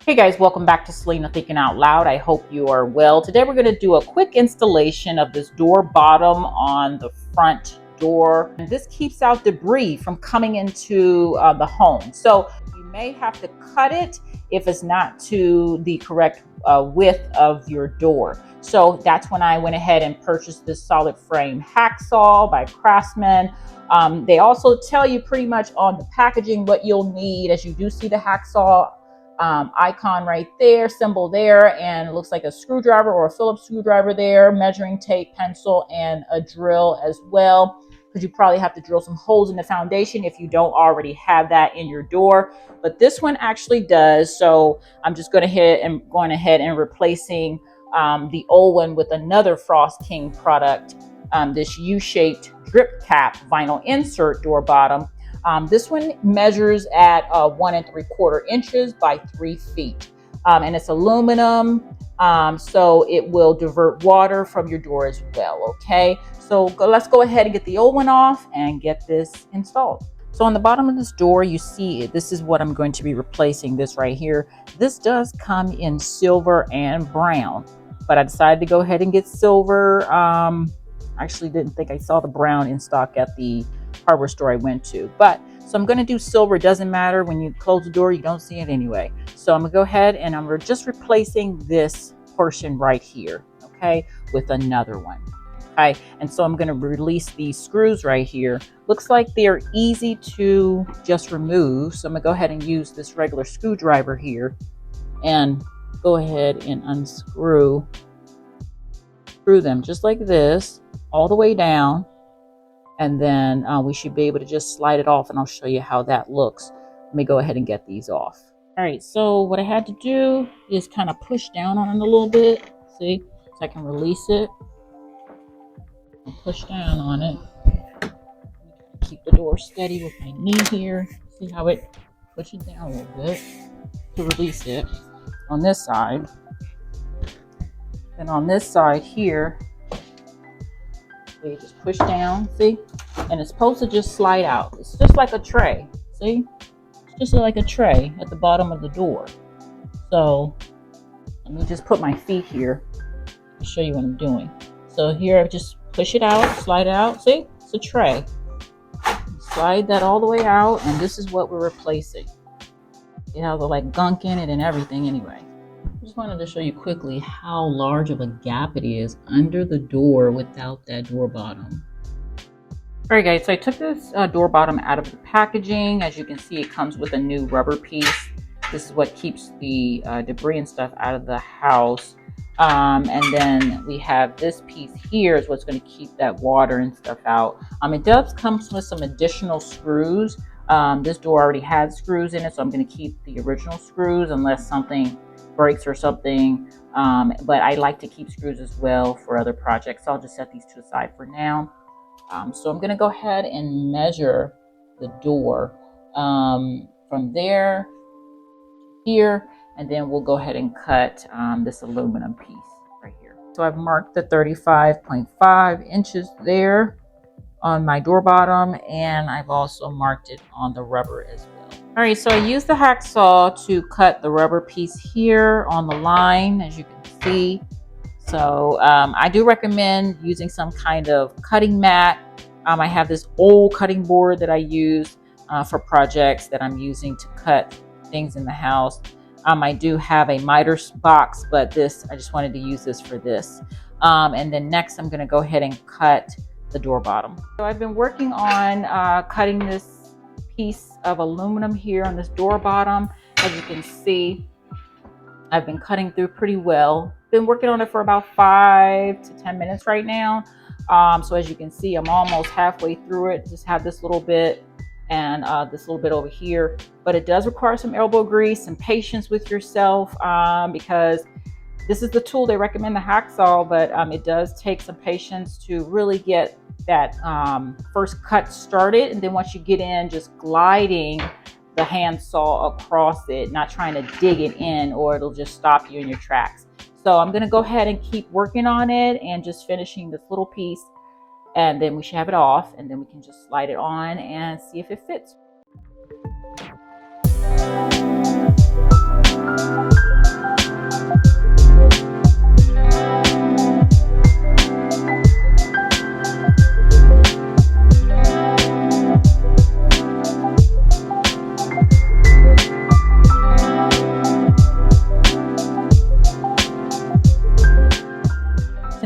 Hey guys, welcome back to Selena Thinking Out Loud. I hope you are well. Today we're going to do a quick installation of this door bottom on the front door. And this keeps out debris from coming into the home. So you may have to cut it if it's not to the correct width of your door. So that's when I went ahead and purchased this solid frame hacksaw by Craftsman. They also tell you pretty much on the packaging what you'll need, as you do see the hacksaw icon right there, symbol there, and it looks like a screwdriver or a Phillips screwdriver there, measuring tape, pencil, and a drill as well, because you probably have to drill some holes in the foundation if you don't already have that in your door. But this one actually does, so I'm just going ahead and replacing the old one with another Frost King product, this U-shaped drip cap vinyl insert door bottom. This one measures at 1 3/4 inches by 3 feet. And it's aluminum, so it will divert water from your door as well, okay? So let's go ahead and get the old one off and get this installed. So on the bottom of this door, you see it. This is what I'm going to be replacing, this right here. This does come in silver and brown, but I decided to go ahead and get silver. I actually didn't think I saw the brown in stock at the hardware store I went to, but so I'm going to do silver. It doesn't matter. When you close the door, you don't see it anyway. So I'm gonna go ahead and I'm just replacing this portion right here, okay, with another one. Okay, and so I'm going to release these screws right here. Looks like they're easy to just remove, so I'm gonna go ahead and use this regular screwdriver here and go ahead and unscrew them just like this all the way down. And then we should be able to just slide it off, and I'll show you how that looks. Let me go ahead and get these off. All right, so what I had to do is kind of push down on it a little bit, see, so I can release it and push down on it. Keep the door steady with my knee here. See how it pushes down a little bit to release it on this side. Then on this side here, you just push down, see? And it's supposed to just slide out. It's just like a tray, see? It's just like a tray at the bottom of the door. So let me just put my feet here to show you what I'm doing. So here I just push it out, slide it out, see? It's a tray. Slide that all the way out, and this is what we're replacing. It has like gunk in it and everything anyway. Just wanted to show you quickly how large of a gap it is under the door without that door bottom. All right guys, so I took this door bottom out of the packaging. As you can see, it comes with a new rubber piece. This is what keeps the debris and stuff out of the house. And then we have this piece here is what's going to keep that water and stuff out. It does come with some additional screws. This door already had screws in it, so I'm going to keep the original screws unless something breaks or something, but I like to keep screws as well for other projects, so I'll just set these to the side for now. So I'm going to go ahead and measure the door from there to here, and then we'll go ahead and cut this aluminum piece right here. So I've marked the 35.5 inches there on my door bottom, and I've also marked it on the rubber as well. All right, so I used the hacksaw to cut the rubber piece here on the line, as you can see. So I do recommend using some kind of cutting mat. I have this old cutting board that I use for projects that I'm using to cut things in the house. I do have a miter box, but I just wanted to use this for this. And then next I'm gonna go ahead and cut the door bottom. So I've been working on cutting this piece of aluminum here on this door bottom. As you can see, I've been cutting through pretty well. Been working on it for about 5 to 10 minutes right now. So as you can see, I'm almost halfway through it. Just have this little bit and this little bit over here, but it does require some elbow grease and patience with yourself because this is the tool they recommend, the hacksaw, but it does take some patience to really get that first cut started. And then once you get in, just gliding the handsaw across it, not trying to dig it in or it'll just stop you in your tracks. So I'm going to go ahead and keep working on it and just finishing this little piece, and then we should have it off, and then we can just slide it on and see if it fits.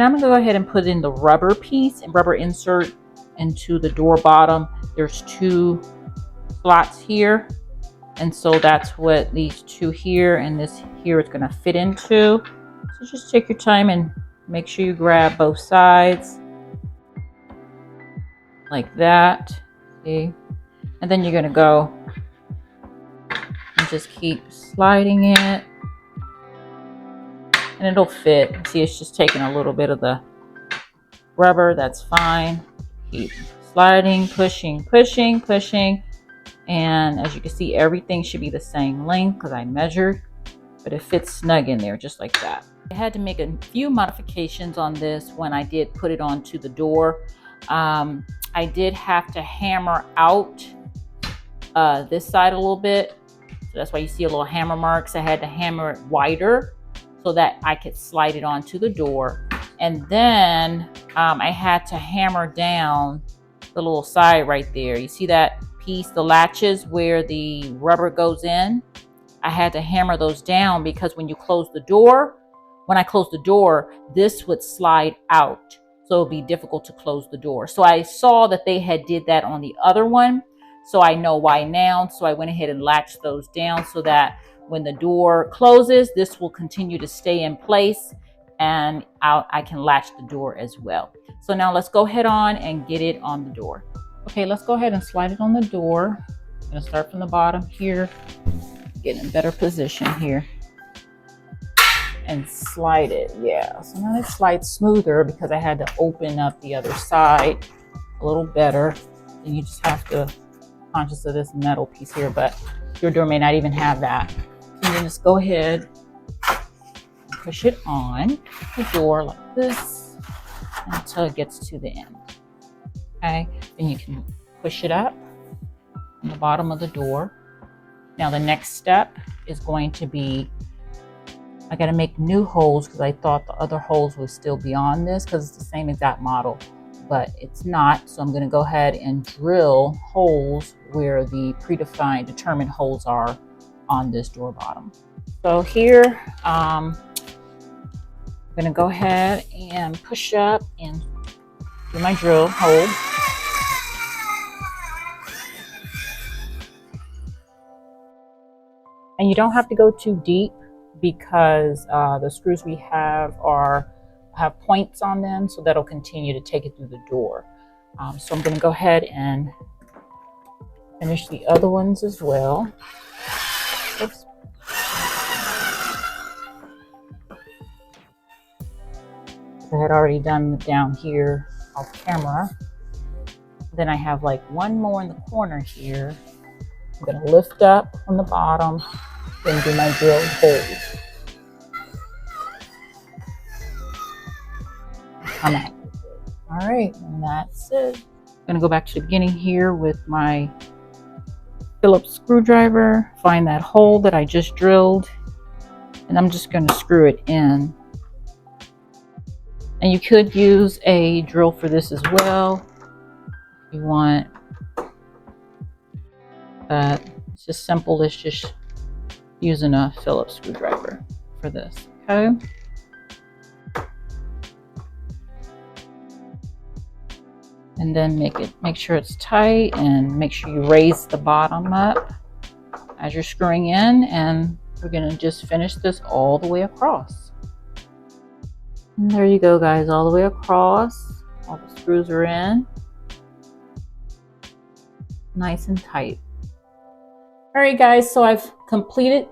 now I'm gonna go ahead and put in the rubber piece and rubber insert into the door bottom. There's 2 slots here, and so that's what these 2 here and this here is gonna fit into. So just take your time and make sure you grab both sides like that. See? And then you're gonna go and just keep sliding it, and it'll fit. See, it's just taking a little bit of the rubber. That's fine. Keep sliding, pushing, pushing, pushing. And as you can see, everything should be the same length because I measured, but it fits snug in there just like that. I had to make a few modifications on this when I did put it onto the door. I did have to hammer out this side a little bit. So that's why you see a little hammer marks. I had to hammer it wider so that I could slide it onto the door. And then I had to hammer down the little side right there. You see that piece, the latches where the rubber goes in? I had to hammer those down because when you close the door, when I close the door, this would slide out. So it would be difficult to close the door. So I saw that they had did that on the other one. So I know why now. So I went ahead and latched those down so that when the door closes, this will continue to stay in place, and I can latch the door as well. So now let's go ahead on and get it on the door. Okay, let's go ahead and slide it on the door. I'm gonna start from the bottom here, get in a better position here, and slide it. Yeah, so now it slides smoother because I had to open up the other side a little better. And you just have to be conscious of this metal piece here, but your door may not even have that. And then just go ahead and push it on the door like this until it gets to the end. Okay, then you can push it up on the bottom of the door. Now the next step is going to be, I got to make new holes because I thought the other holes would still be on this because it's the same exact model, but it's not. So I'm going to go ahead and drill holes where the predefined determined holes are on this door bottom. So here, I'm going to go ahead and push up and do my drill hole. And you don't have to go too deep because the screws we have have points on them, so that'll continue to take it through the door. So I'm going to go ahead and finish the other ones as well. Oops. I had already done down here off camera. Then I have like one more in the corner here. I'm going to lift up from the bottom, then do my drilled holes. Come out. All right, and that's it. I'm going to go back to the beginning here with my Phillips screwdriver, find that hole that I just drilled, and I'm just going to screw it in. And you could use a drill for this as well if you want, but it's just simple. It's just using a Phillips screwdriver for this. Okay. And then make sure it's tight, and make sure you raise the bottom up as you're screwing in, and we're going to just finish this all the way across. And there you go, guys, all the way across. All the screws are in. Nice and tight. All right, guys, so I've completed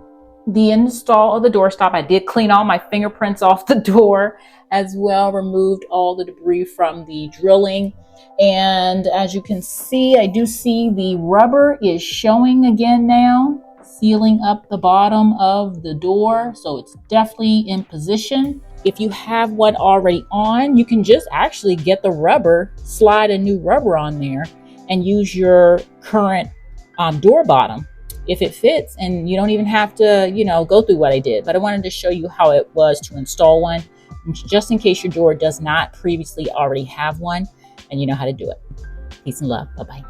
the install of the doorstop. I did clean all my fingerprints off the door as well, removed all the debris from the drilling. And as you can see, I do see the rubber is showing again now, sealing up the bottom of the door. So it's definitely in position. If you have one already on, you can just actually get the rubber, slide a new rubber on there, and use your current door bottom if it fits, and you don't even have to, go through what I did. But I wanted to show you how it was to install one, just in case your door does not previously already have one and you know how to do it. Peace and love. Bye-bye.